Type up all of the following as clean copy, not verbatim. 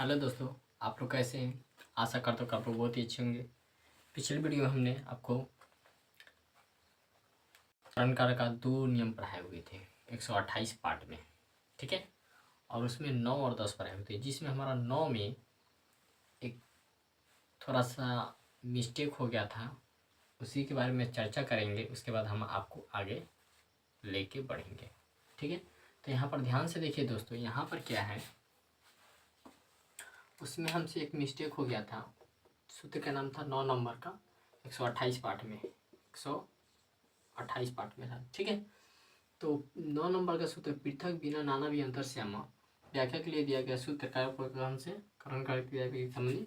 Hello दोस्तों, आप लोग कैसे हैं? आशा करता हूँ कि आप लोग बहुत ही अच्छे होंगे। पिछले वीडियो में हमने आपको अलंकार का 2 नियम पढ़ाए हुए थे 128 पार्ट में, ठीक है। और उसमें 9 और 10 पढ़ाए हुए थे, जिसमें हमारा 9 में एक थोड़ा सा मिस्टेक हो गया था। उसी के बारे में चर्चा करेंगे, उसके बाद हम आपको आगे लेके बढ़ेंगे, ठीक है। तो यहाँ पर ध्यान से देखिए दोस्तों, यहाँ पर क्या है, उसमें हमसे एक मिस्टेक हो गया था। सूत्र का नाम था 9 नंबर का 128 पार्ट में 128 पार्ट में था, ठीक है। तो 9 नंबर का सूत्र पृथक बिना नाना भी अंतर श्यामा व्याख्या के लिए दिया गया सूत्र कार्य से करण कार्य क्रिया के संबंधी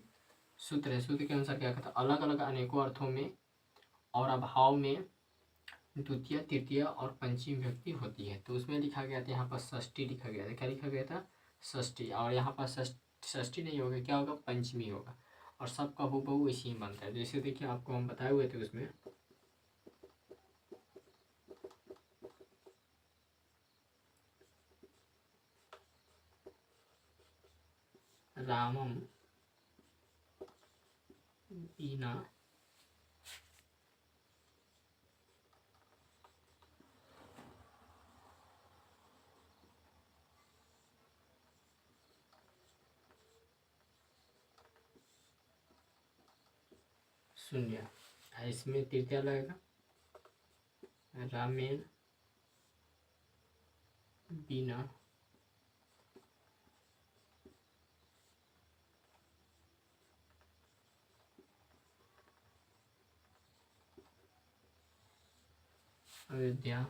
सूत्र है। सूत्र के अनुसार क्या कहता है, अलग अलग अनेकों अर्थों में और अभाव में द्वितीय तृतीय और पंचमी व्यक्ति होती है। तो उसमें लिखा गया था, यहाँ पर षष्ठी लिखा गया था। क्या लिखा गया था? षष्ठी। और यहाँ पर षष्ठी नहीं होगा, क्या होगा? पंचमी होगा। और सबका हूबहू इसी ही बनता है। जैसे देखिए, आपको हम बताए हुए थे उसमें रामम बिना शून्य, इसमें तृतीया लगेगा रामेन बिना अयोध्या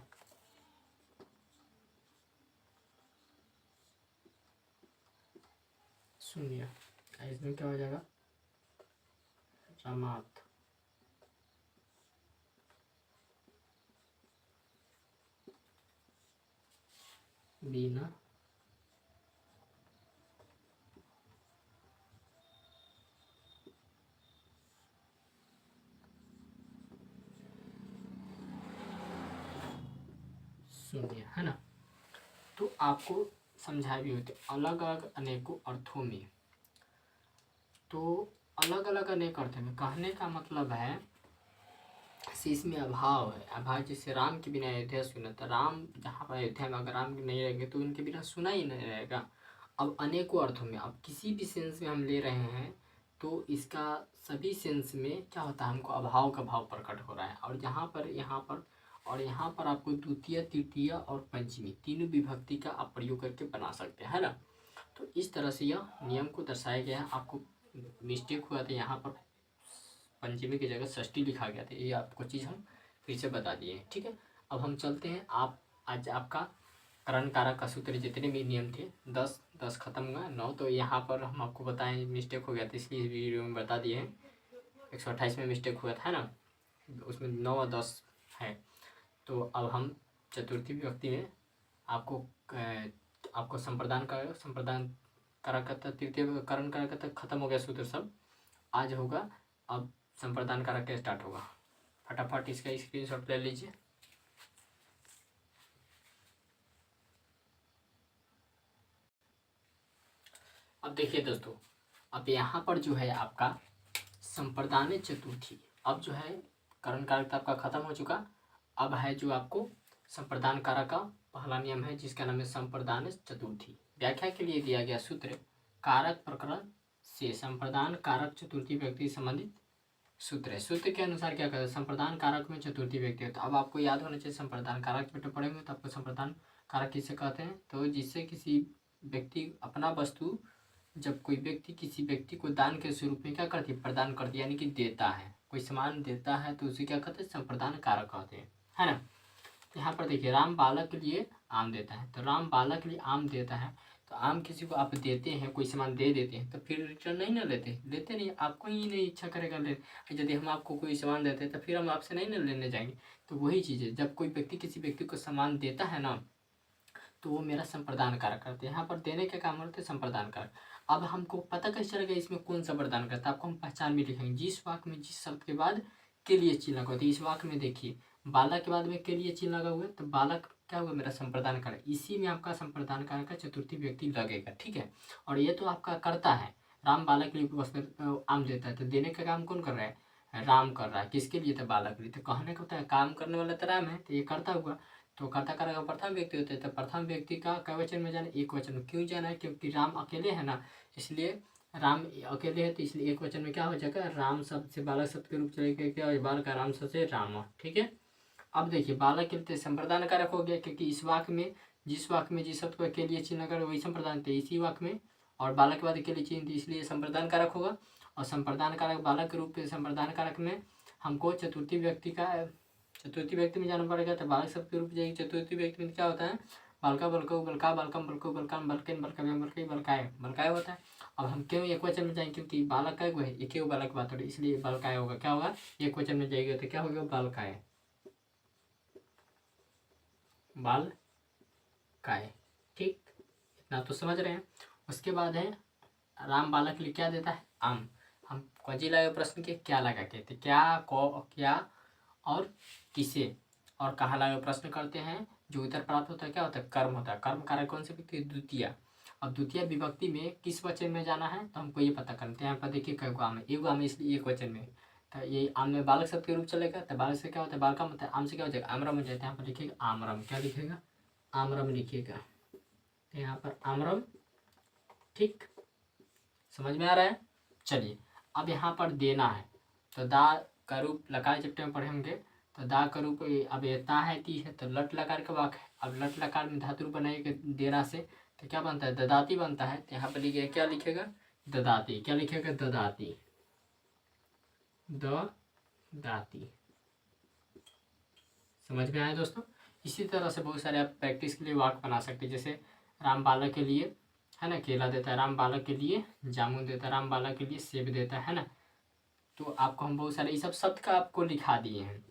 शून्य। इसमें क्या हो जाएगा? रामात बिना शून्य, है ना। तो आपको समझाए भी होते अलग अलग अनेकों अर्थों में। तो अलग अलग अनेक अर्थ में कहने का मतलब है, इसमें अभाव है। अभाव जैसे राम के बिना अयोध्या सुना, तो राम जहाँ पर अयोध्या में अगर राम नहीं रहेंगे तो उनके बिना सुना ही नहीं रहेगा। अब अनेकों अर्थों में, अब किसी भी सेंस में हम ले रहे हैं तो इसका सभी सेंस में क्या होता है, हमको अभाव का भाव प्रकट हो रहा है। और यहाँ पर यहाँ पर आपको द्वितीय तृतीय और पंचमी तीनों विभक्ति का आप प्रयोग करके बना सकते हैं, है ना। तो इस तरह से यह नियम को दर्शाया गया है। आपको मिस्टेक हुआ था, यहाँ पर पंचमी की जगह षष्ठी लिखा गया था। ये आपको चीज़ हम फिर से बता दिए हैं, ठीक है। अब हम चलते हैं, आप आज आपका करण कारक का सूत्र जितने भी नियम थे 10 खत्म हुआ, 9 तो यहाँ पर हम आपको बताएं मिस्टेक हो गया था, इसलिए वीडियो में बता दिए हैं। 128 में मिस्टेक हुआ था ना, उसमें 9 और 10 है। तो अब हम चतुर्थी विभक्ति में आपको संप्रदान कारक का तृतीय करण कारक तक खत्म हो गया सूत्र सब, आज होगा। अब संप्रदान कारक का स्टार्ट होगा। फटाफट इसका स्क्रीनशॉट ले लीजिए। अब देखिए दोस्तों, अब यहाँ पर जो है आपका संप्रदान चतुर्थी, अब जो है करण कारक आपका खत्म हो चुका। अब है जो आपको संप्रदान कारक का पहला नियम है, जिसका नाम है संप्रदान चतुर्थी। व्याख्या के लिए दिया गया सूत्र कारक प्रकरण से संप्रदान कारक चतुर्थी व्यक्ति संबंधित सूत्र है। सूत्र के अनुसार क्या कहते हैं, संप्रदान कारक में चतुर्थी व्यक्ति होता है। अब आपको याद होना चाहिए, संप्रदान कारक बेटे पढ़ेंगे तो आपको संप्रदान कारक किसे कहते हैं, तो जिससे किसी व्यक्ति अपना वस्तु, जब कोई व्यक्ति किसी व्यक्ति को दान के स्वरूप में क्या करती है, प्रदान करती है, यानी कि देता है, कोई सामान देता है, तो उसे क्या कहते हैं, संप्रदान कारक कहते हैं, है ना। यहाँ पर देखिए, राम बालक के लिए आम देता है, तो राम बालक के लिए आम देता है। तो आम किसी को आप देते हैं, कोई सामान दे देते हैं, तो फिर रिटर्न नहीं ना लेते नहीं, आपको ही नहीं इच्छा करेगा ले। यदि हम आपको कोई सामान देते हैं तो फिर हम आपसे नहीं ना लेने जाएंगे। तो वही चीज़ है, जब कोई व्यक्ति किसी व्यक्ति को सामान देता है ना, तो वो मेरा संप्रदान कारक करते हैं। यहाँ पर देने का काम होता है संप्रदान कारक। अब हमको पता कैसे चलेगा इसमें कौन सा प्रदान करता है, आपको हम पहचान भी लिखेंगे। जिस वाक्य में जिस शब्द के बाद के लिए चिन्ह लगा होता है, इस वाक्य में देखिए बालक के बाद में के लिए चिन्ह लगा हुआ है, तो बालक क्या होगा, मेरा संप्रदान कारक, इसी में आपका संप्रदान कारक का चतुर्थी व्यक्ति लगेगा। ठीक है, और ये तो आपका कर्ता है, राम बालक के लिए वस्त्र आम देता है, तो देने का काम कौन कर रहा है, राम कर रहा है। किसके लिए, तो बालक के लिए। तो कहने का होता है काम करने वाला तो राम है, तो ये कर्ता हुआ। तो कर्ता कारक प्रथम व्यक्ति होते हैं, तो प्रथम व्यक्ति का क्या वचन में जाना, एक वचन में। क्यों जाना है, क्योंकि राम अकेले है ना, इसलिए राम अकेले है, तो इसलिए एक वचन में क्या हो जाएगा, राम शब्द से बालक शब्द के रूप चलेगा, क्या बालक का राम शब्द से राम। ठीक है, अब देखिए बालक के लिए संप्रदान कारक हो गया, क्योंकि इस वाक्य में जिस वाक्य में जिस शब्द को के लिए चिन्ह कर वही संप्रदान थे इसी वाक्य में, और बालक के बाद के लिए चिन्ह थी, इसलिए संप्रदान कारक होगा। और संप्रदान कारक बालक के रूप में संप्रदान कारक में हमको चतुर्थी व्यक्ति में जाना पड़ेगा, तो बालक शब्द के रूप में जाएगी। चतुर्थी व्यक्ति में क्या होता है, बालका बलको बलका बालकम बलको बलकाम बलकेन बलकव्यम बलकई बलकाय होता है। अब हम क्यों एक वचन में जाएंगे, क्योंकि बालक का है, एक ही बालक की बात हो रही, इसलिए बलकाय होगा। क्या होगा, एक वचन में जाएगा तो क्या होगा, बालकाय, बाल काय। ठीक, इतना तो समझ रहे हैं। उसके बाद है राम बालक के लिए क्या देता है, आम। हम कौजी लगा प्रश्न के क्या लगा के थे, क्या क्या और किसे और कहाँ लगा प्रश्न करते हैं, जो उत्तर प्राप्त होता है क्या होता है, कर्म होता है। कर्म कारक कौन से व्यक्ति, द्वितीय। अब द्वितीय विभक्ति में किस वचन में जाना है, तो हमको ये पता करते हैं। यहाँ पर देखिए कई आम है, एक आम है, इसलिए एक वचन में, तो ये आम में बालक शब्द के रूप चलेगा, तो बालक से क्या होता है, बालका मतलब आम से क्या हो जाएगा, आमरम हो जाता है। यहाँ पर लिखिएगा आमरम, क्या लिखिएगा, आमरम लिखिएगा, तो यहाँ पर आमरम। ठीक, समझ में आ रहा है। चलिए, अब यहाँ पर देना है, तो दा का रूप लकार चैप्टर में पढ़ेंगे, तो दा का रूप अब ये ता है ती है, तो लट लकार का वाक है। अब लट लकार में धातु रूप बनाएगा देना से, तो क्या बनता है, ददाती बनता है। तो यहाँ पर लिखिए क्या लिखेगा, ददाती, क्या लिखेगा, ददाती, ददाती। समझ में आया दोस्तों। इसी तरह से बहुत सारे आप प्रैक्टिस के लिए वाक्य बना सकते हैं, जैसे राम बालक के लिए है ना केला देता है, राम बालक के लिए जामुन देता है, राम बालक के लिए सेब देता है ना। तो आपको हम बहुत सारे ये सब शब्द का आपको लिखा दिए हैं।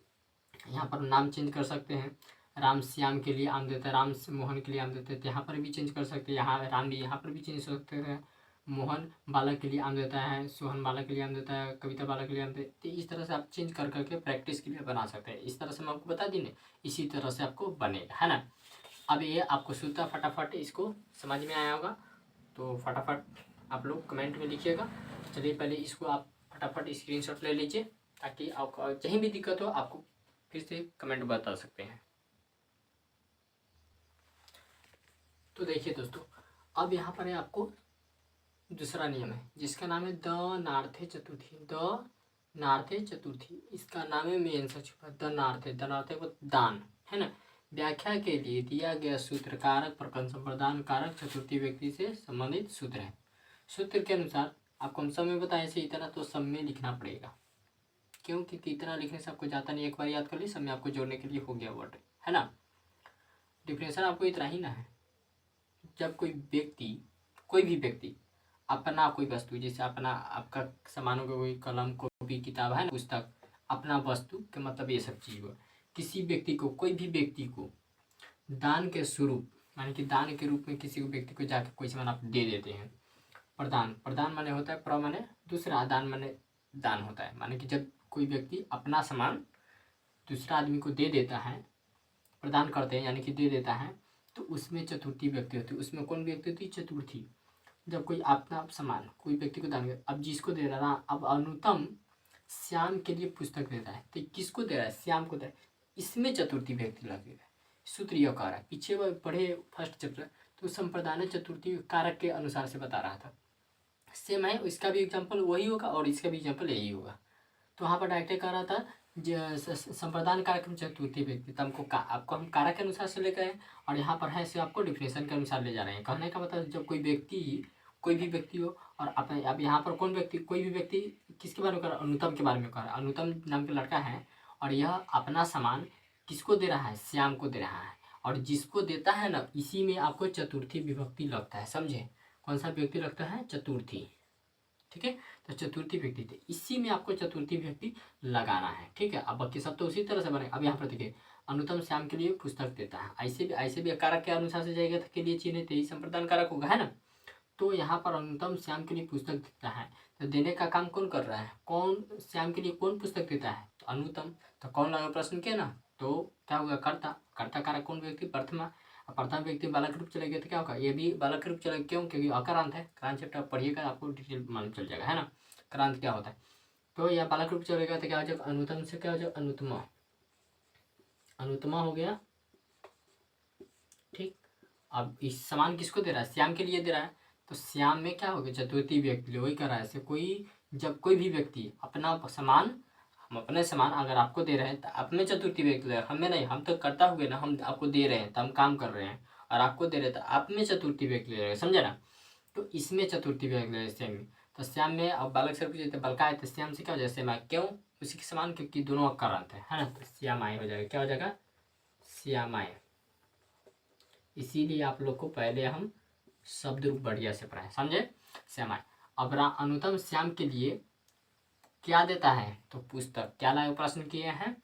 यहाँ पर नाम चेंज कर सकते हैं, राम श्याम के लिए आम देता है, राम मोहन के लिए आम देते हैं, तो यहाँ पर भी चेंज कर सकते हैं। यहाँ राम भी यहाँ पर भी चेंज कर सकते हैं, मोहन बालक के लिए आम देता है, सोहन बालक के लिए आम देता है, कविता बालक के लिए आम देता है। तो इस तरह से आप चेंज कर करके प्रैक्टिस के लिए बना सकते हैं। इस तरह से मैं आपको बता दी ना, इसी तरह से आपको बनेगा, है ना। अब ये आपको सूत्र फटाफट इसको समझ में आया होगा, तो फटाफट आप लोग कमेंट में लिखिएगा। चलिए पहले इसको आप फटाफट स्क्रीनशॉट ले लीजिए, ताकि आपको कहीं भी दिक्कत हो आपको फिर से कमेंट बता सकते हैं। तो देखिए दोस्तों, अब यहाँ पर है आपको दूसरा नियम है, जिसका नाम है द नार्थे चतुर्थी। द नार्थे चतुर्थी, इसका नाम है मेन सा छुपा, द नार्थे। द नार्थे को दान है ना। व्याख्या के लिए दिया गया सूत्र कारक प्रकरण संप्रदान कारक चतुर्थी व्यक्ति से संबंधित सूत्र है। सूत्र के अनुसार आपको हम सब में बताएं से इतना तो सब में लिखना पड़ेगा, क्योंकि इतना लिखने से आपको जाता नहीं, एक बार याद कर ली, सब में आपको जोड़ने के लिए हो गया वर्ड, है ना। डिफिनेशन आपको इतना ही ना है। जब कोई भी व्यक्ति अपना कोई वस्तु, जैसे अपना आपका सामानों का कोई कलम कॉपी किताब है ना, पुस्तक, अपना वस्तु के मतलब ये सब चीज़ हुआ। किसी व्यक्ति को, कोई भी व्यक्ति को दान के स्वरूप, माने कि दान के रूप में किसी को व्यक्ति को जाकर कोई सामान आप दे देते हैं। प्रदान माने होता है, प्र माने दूसरा, दान माने दान होता है। माने कि जब कोई व्यक्ति अपना सामान दूसरा आदमी को दे देता है, प्रदान करते हैं यानी कि दे देता है, तो उसमें चतुर्थी व्यक्ति होती है। उसमें कौन व्यक्ति होती है, चतुर्थी। जब कोई अपना सामान कोई व्यक्ति को दान कर, अब जिसको दे रहा है, अब अनुतम श्याम के लिए पुस्तक देता है, तो किसको दे रहा है, श्याम को दे रहा है, इसमें चतुर्थी व्यक्ति लगेगा। सूत्र यह कह रहा है, पीछे वो पढ़े फर्स्ट चैप्टर, तो संप्रदान चतुर्थी कारक के अनुसार से बता रहा था। सेम है, इसका भी एग्जाम्पल वही होगा और इसका भी एग्जाम्पल यही होगा। तो वहाँ पर डायरेक्ट कह रहा था संप्रदान कारक में चतुर्थी व्यक्ति, तो हमको आपको हम कारक के अनुसार से लेकर आए, और यहाँ पर है से आपको डिफिनेशन के अनुसार ले जा रहे हैं। कहने का मतलब जब कोई भी व्यक्ति हो, और अब यहाँ पर कौन व्यक्ति, कोई भी व्यक्ति किसके बारे में कर रहा है, अनुतम के बारे में कर रहा है। अनुतम नाम का लड़का है, और यह अपना सामान किसको दे रहा है, श्याम को दे रहा है, और जिसको देता है ना, इसी में आपको चतुर्थी विभक्ति लगता है। समझे, कौन सा व्यक्ति लगता है, चतुर्थी। ठीक है, तो चतुर्थी व्यक्ति थे, इसी में आपको चतुर्थी व्यक्ति लगाना है। ठीक है, अब बाकी सब तो उसी तरह से बने। अब यहाँ पर देखिए, अनुतम श्याम के लिए पुस्तक देता है, ऐसे भी कारक के अनुसार से जाएगा, तो के लिए चिन्ह तेई संप्रदान कारक होगा, है ना। तो यहाँ पर अनुतम श्याम के लिए पुस्तक देता है, तो देने का काम कौन कर रहा है, कौन श्याम के लिए कौन पुस्तक देता है, तो अनुतम। तो कौन लगा प्रश्न किया ना, तो क्या होगा, कर्ता। कर्ता कारक कौन व्यक्ति, प्रथमा। अब प्रथम व्यक्ति बालक रूप चले गए तो क्या होगा, ये भी बालक रूप चले, क्यों, क्योंकि अकारांत है। क्रांत चैप्टर आप पढ़िएगा, आपको डिटेल मालूम चल जाएगा, है ना, क्रांत क्या होता है। तो यह बालक रूप चलेगा तो क्या हो जाएगा, अनुतम से क्या हो जाएगा, अनुतमा। अनुतमा हो गया, ठीक। अब इस समान किसको दे रहा है, श्याम के लिए दे रहा है, तो श्याम में क्या हो गया, चतुर्थी व्यक्ति, वही कर रहा है। ऐसे कोई, जब कोई भी व्यक्ति अपना समान, हम अपने समान अगर आपको दे रहे हैं तो अपने चतुर्थी व्यक्ति दे रहे हैं, हमें नहीं, हम तो कर्ता हुए ना, हम आपको दे रहे हैं तो हम काम कर रहे हैं, और आपको दे रहे हैं तो आप में चतुर्थी व्यक्ति ले रहे हैं, समझे ना। तो इसमें चतुर्थी व्यक्ति ले रहे हैं श्याम में। तो श्याम में अब बालक से पूछे बलका है तो श्याम से क्या हो जाए, श्याम, क्यों, उसी के समान, क्योंकि दोनों अकारांत है ना, तो श्यामाय हो जाएगा, क्या हो जाएगा, श्यामाय। इसीलिए आप लोग को पहले हम शब्द रूप बढ़िया से पढ़ाएं, समझे, श्यामाय। अब अनुतम श्याम के लिए क्या देता है, तो पुस्तक। क्या लाए प्रश्न किए हैं,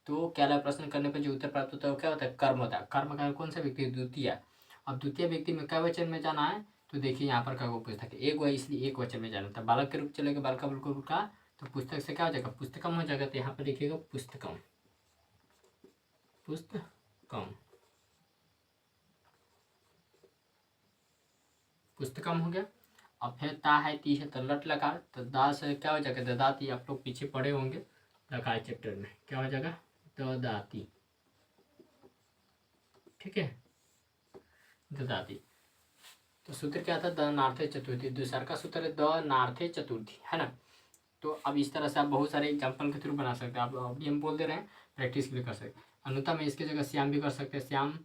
तो क्या लाए प्रश्न करने पर जो उत्तर प्राप्त होता है वो क्या होता है, कर्म होता है। कर्म का कौन सा व्यक्ति, द्वितीय। अब द्वितीय व्यक्ति में क्या वचन में जाना है, तो देखिए यहाँ पर क्या पुस्तक है, एक वो, इसलिए एक वचन में जाना था। बालक के रूप चलेगा, बालका बिल्कुल का, तो पुस्तक से क्या हो जाएगा, पुस्तकम हो जाएगा। तो यहाँ पर देखिएगा पुस्तकम, पुस्तकम, पुस्तकम हो गया। अब फिर ता है, ती है, तो लट लकार, तो दा से क्या हो जाएगा, ददाती। आप लोग पीछे पढ़े होंगे लकार चैप्टर में, क्या हो जाएगा, ददाती, ठीक है, ददाती। तो सूत्र क्या था, दनार्थे चतुर्थी, दूसरा का सूत्र है दनार्थे चतुर्थी, है ना। तो अब इस तरह से आप बहुत सारे एग्जाम्पल के थ्रू बना सकते हैं। आप अभी हम बोल दे रहे हैं, प्रैक्टिस भी कर सकते हैं। अनुता में इसकी जगह श्याम भी कर सकते हैं, श्याम।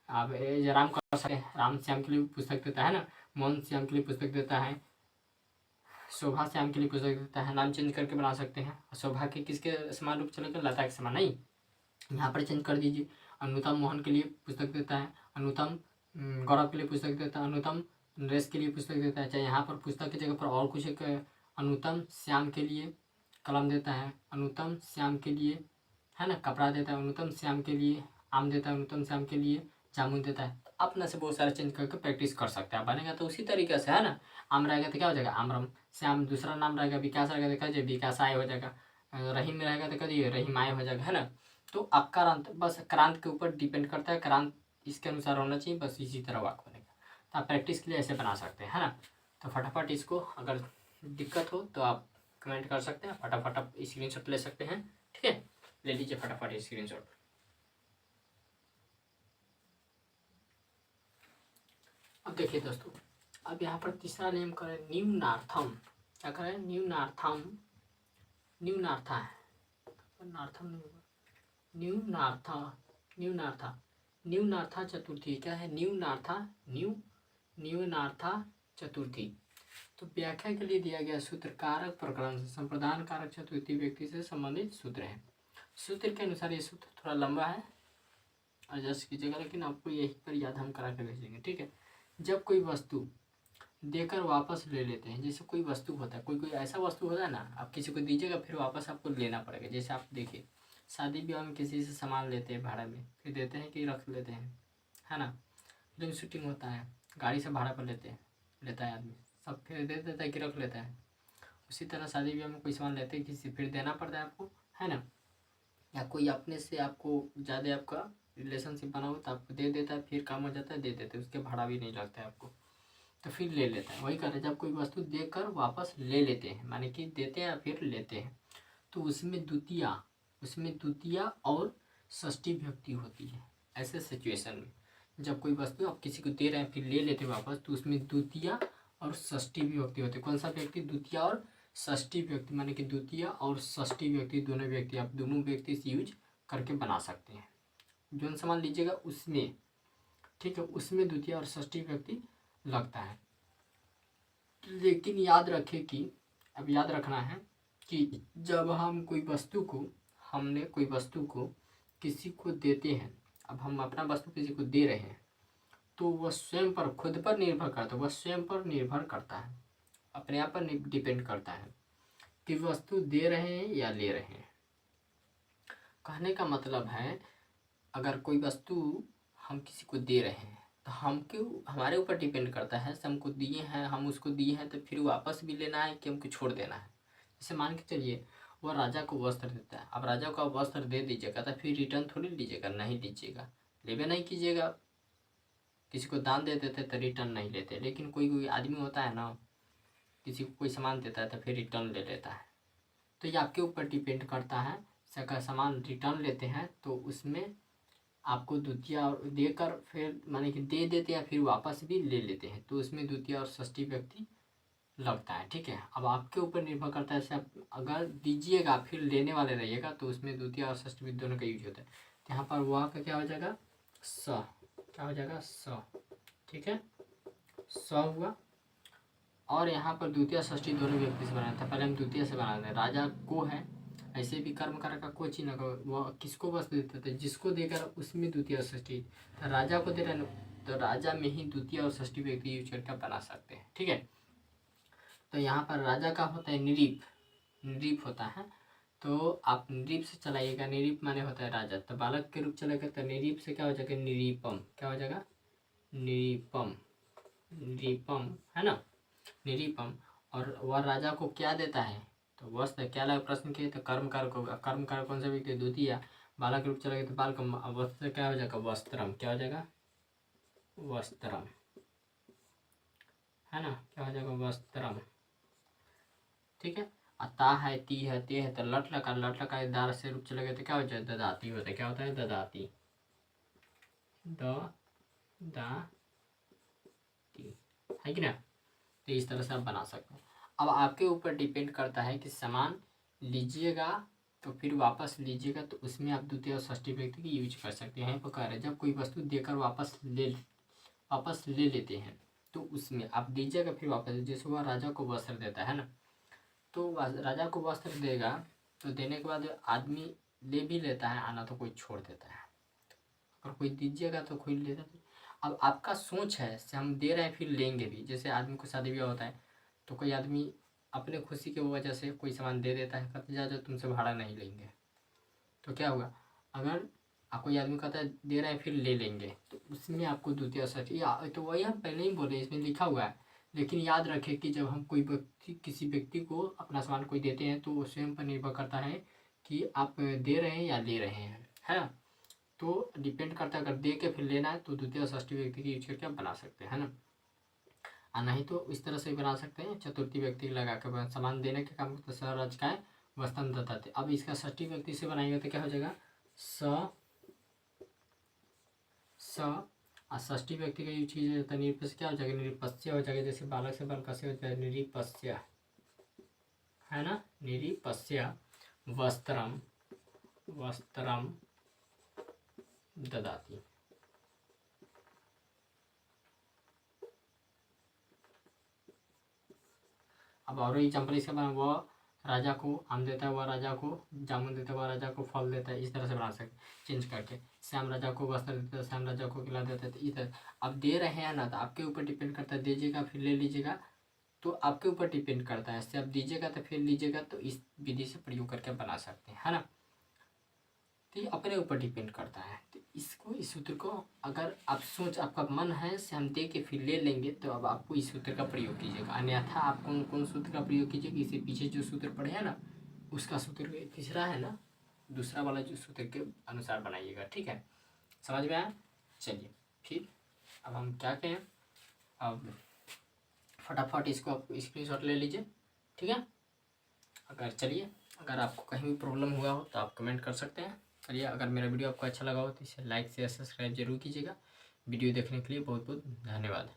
आप राम कर सकते हैं, राम श्याम के लिए पुस्तक देता है ना, मोहन श्याम के लिए पुस्तक देता है, शोभा श्याम के लिए पुस्तक देता है। नाम चेंज करके बना सकते हैं। शोभा के किसके समान रूप चलेगा, लता के समान नहीं, यहाँ पर चेंज कर दीजिए। अनुतम मोहन के लिए पुस्तक देता है, अनुतम गौरव के लिए पुस्तक देता है, अनुतम नरेश के लिए पुस्तक देता है। चाहे यहाँ पर पुस्तक की जगह पर और कुछ एक, अनुतम श्याम के लिए कलम देता है, अनुतम श्याम के लिए, है ना, कपड़ा देता है, अनुतम श्याम के लिए आम देता है, अनुतम श्याम के लिए जामुन देता है। अपने से बहुत सारे चेंज करके प्रैक्टिस कर सकते हैं, बनेगा तो उसी तरीके से, है ना। आम रहेगा तो क्या हो जाएगा, आमरम। श्याम दूसरा नाम रहेगा, विकास रहेगा तो क्या विकासाय हो जाएगा, रहीम रहेगा तो क्या रहीमाय हो जाएगा, है ना। तो अकारांत, बस क्रांत के ऊपर डिपेंड करता है, क्रांत इसके अनुसार होना चाहिए, बस इसी तरह वाक्य बनेगा। तो आप प्रैक्टिस के लिए ऐसे बना सकते हैं, है ना। तो फटाफट इसको, अगर दिक्कत हो तो आप कमेंट कर सकते हैं, फटाफट आप स्क्रीनशॉट ले सकते हैं, ठीक है, ले लीजिए फटाफट स्क्रीनशॉट। अब देखिए दोस्तों, अब यहाँ पर तीसरा नियम करें, न्यूनार्थम। क्या करें, न्यूनार्थम, न्यूनार्था है, नार्थम नहीं होगा, न्यूनार्था, न्यूनार्था, न्यूनार्था चतुर्थी। क्या है, न्यूनार्था, न्यूनार्था चतुर्थी। तो व्याख्या के लिए दिया गया सूत्र कारक प्रकरण से संप्रदान कारक चतुर्थी व्यक्ति से संबंधित सूत्र है। सूत्र के अनुसार ये सूत्र थोड़ा लंबा है, एडजस्ट कीजिएगा, लेकिन आपको यही पर याद हम करा के भेजेंगे, ठीक है। जब कोई वस्तु देकर वापस ले लेते हैं, जैसे कोई वस्तु होता है, कोई ऐसा वस्तु होता है ना, आप किसी को दीजिएगा फिर वापस आपको लेना पड़ेगा। जैसे आप देखिए शादी ब्याह में किसी से सामान लेते हैं भाड़ा में, फिर देते हैं कि रख लेते हैं, है ना। फिल्म शूटिंग होता है, गाड़ी से भाड़ा पर लेता है आदमी, सब फिर दे देता है कि रख लेता है। उसी तरह शादी ब्याह में कोई सामान लेते हैं किसी, फिर देना पड़ता है आपको, है ना। या कोई अपने से आपको ज़्यादा आपका रिलेशनशिप बना हो तो आपको दे देता है, फिर काम हो जाता है, दे देते हैं, उसके भाड़ा भी नहीं लगता है आपको, तो फिर ले लेता है। वही कर रहे, जब कोई वस्तु देकर वापस ले लेते हैं, माने कि देते हैं या फिर लेते हैं, तो उसमें द्वितीय और षष्ठी विभक्ति होती है। ऐसे सिचुएशन में जब कोई वस्तु आप किसी को दे रहे हैं फिर ले लेते हैं वापस, तो उसमें द्वितीय और षष्ठी विभक्ति होती है। कौन सा व्यक्ति, द्वितीय और षष्ठी व्यक्ति, माने कि द्वितीय और षष्ठी व्यक्ति दोनों व्यक्ति, आप दोनों व्यक्ति से यूज करके बना सकते हैं। जो सामान लीजिएगा उसमें, ठीक है, उसमें द्वितीय और षष्ठी व्यक्ति लगता है। लेकिन याद रखें कि, अब याद रखना है कि जब हम हमने कोई वस्तु को किसी को देते हैं, अब हम अपना वस्तु किसी को दे रहे हैं, तो वह स्वयं पर, खुद पर निर्भर करता है, वह स्वयं पर निर्भर करता है, अपने आप पर डिपेंड करता है कि वस्तु दे रहे हैं या ले रहे हैं। कहने का मतलब है, अगर कोई वस्तु हम किसी को दे रहे हैं तो हमारे ऊपर डिपेंड करता है, हमको दिए हैं, हम उसको दिए हैं तो फिर वापस भी लेना है कि हमको छोड़ देना है। जैसे मान के चलिए वह राजा को वस्त्र देता है। अब राजा को आप वस्त्र दे दीजिएगा तो फिर रिटर्न थोड़ी लीजिएगा, नहीं लीजिएगा, लेवे नहीं कीजिएगा। किसी को दान दे देते तो रिटर्न नहीं लेते, लेकिन कोई कोई आदमी होता है ना, किसी को कोई सामान देता है तो फिर रिटर्न ले लेता है। तो ये आपके ऊपर डिपेंड करता है। अगर सामान रिटर्न लेते हैं तो उसमें आपको द्वितीय और देकर फिर माने कि दे देते हैं, फिर वापस भी ले लेते हैं, तो उसमें द्वितीय और षष्ठी व्यक्ति लगता है। ठीक है, अब आपके ऊपर निर्भर करता है। जैसे आप अगर दीजिएगा फिर लेने वाले रहिएगा तो उसमें द्वितीय और षष्ठी भी दोनों का यूज होता है। तो यहाँ पर वह का क्या हो जाएगा, स, क्या हो जाएगा, स। ठीक है, स हुआ। और यहाँ पर द्वितीय षष्ठी दोनों व्यक्ति से बनाना था। पहले हम द्वितीय से बनाते हैं। राजा को है, ऐसे भी कर्म कारक का कोई चिन्ह का वह किसको वस्त्र देते थे, जिसको देकर उसमें द्वितीय षष्ठी। राजा को दे रहे तो राजा में ही द्वितीय और षष्ठी व्यक्ति यूज करके बना सकते हैं। ठीक है, तो यहाँ पर राजा का होता है निरीप, निरीप होता है। तो आप निरीप से चलाइएगा, निरीप माने होता है राजा, तो बालक के रूप चलेगा तो निरीप से क्या हो जाएगा, निरीपम। क्या हो जाएगा, निरीपम, निरीपम है ना, निरीपम। और वह राजा को क्या देता है, तो वस्त्र। क्या लगा प्रश्न किए, तो कर्म कारक होगा। कर्म कारक कौन सा व्यक्ति, द्वितीय। बालक रूप चलेगा तो बालकम। वस्त्र क्या हो जाएगा, वस्त्रम। क्या हो जाएगा, वस्त्रम है ना, क्या हो जाएगा, वस्त्रम। ठीक है, अता है, ती है, ते है, तो लट लगा, लट लगा दार से रूप चलेगा तो क्या हो जाए, ददाती होता है। क्या होता है, ददाती, द दा ती, है कि ना। तो इस तरह से आप बना सकते हैं। अब आपके ऊपर डिपेंड करता है कि सामान लीजिएगा तो फिर वापस लीजिएगा तो उसमें आप द्वितीय और षष्ठी व्यक्ति की यूज कर सकते हैं। पर कह रहे जब कोई वस्तु देकर वापस ले लेते हैं तो उसमें आप दीजिएगा फिर वापस। जैसे वह राजा को वस्त्र देता है ना, तो राजा को वस्त्र देगा तो देने के बाद आदमी ले भी लेता है, आना तो कोई छोड़ देता है। अगर कोई दीजिएगा तो कोई लेता है। अब आपका सोच है से हम दे रहे हैं फिर लेंगे भी। जैसे आदमी को शादी ब्याह होता है तो कोई आदमी अपने खुशी की वजह से कोई सामान दे देता है, कहते जा तुमसे भाड़ा नहीं लेंगे, तो क्या होगा। अगर कोई आदमी कहता है दे रहे हैं फिर ले लेंगे, तो उसमें आपको द्वितीय षष्ठी तो वही हम पहले ही बोले, इसमें लिखा हुआ है। लेकिन याद रखें कि जब हम कोई व्यक्ति किसी व्यक्ति को अपना सामान कोई देते हैं तो वो स्वयं पर निर्भर करता है कि आप दे रहे हैं या ले रहे हैं, है ना। तो डिपेंड करता है, अगर दे के फिर लेना है तो द्वितीय षष्ठी व्यक्ति की यूज करके आप बना सकते हैं, है ना। नहीं तो इस तरह से बना सकते हैं, चतुर्थी व्यक्ति लगा कर सामान देने के काम करते सरज का है वस्तन दत्ताते। अब इसका षष्ठी व्यक्ति से बनाएंगे तो क्या हो जाएगा, स और षष्ठी व्यक्ति का यूज किया जाता है निरपस्य। क्या हो जाएगा, निरपस्य हो जाएगा। जैसे बालक से बालक से हो जाए निरीपस्य, है ना, निरीपस्य वस्त्रम, वस्त्रम ददाती। अब और एग्जाम्पल इसका बना, वह राजा को आम देता है, वह राजा को जामुन देता है, वह राजा को फल देता है। इस तरह से बना सकते चेंज करके। श्याम राजा को वस्त्र देता है, श्याम राजा को खिला देता है। तो इधर अब दे रहे हैं ना, तो आपके ऊपर डिपेंड करता है, दीजिएगा फिर ले लीजिएगा तो आपके ऊपर डिपेंड करता है। इससे आप दीजिएगा तो फिर लीजिएगा, तो इस विधि से प्रयोग करके बना सकते हैं, है ना। तो ये अपने ऊपर डिपेंड करता है। तो इसको, इस सूत्र को अगर आप आपका मन है से हम दे के फिर ले लेंगे तो अब आपको इस सूत्र का प्रयोग कीजिएगा। अन्यथा आप कौन सूत्र का प्रयोग कीजिएगा, इससे पीछे जो सूत्र पढ़े हैं ना उसका सूत्र तीसरा है ना, दूसरा वाला जो सूत्र के अनुसार बनाइएगा। ठीक है, समझ में आया। चलिए फिर अब हम क्या कहें, अब फटाफट इसको आप स्क्रीनशॉट ले लीजिए। ठीक है, अगर आपको कहीं भी प्रॉब्लम हुआ हो तो आप कमेंट कर सकते हैं। चलिए, अगर मेरा वीडियो आपको अच्छा लगा हो तो इसे लाइक शेयर सब्सक्राइब जरूर कीजिएगा। वीडियो देखने के लिए बहुत बहुत धन्यवाद।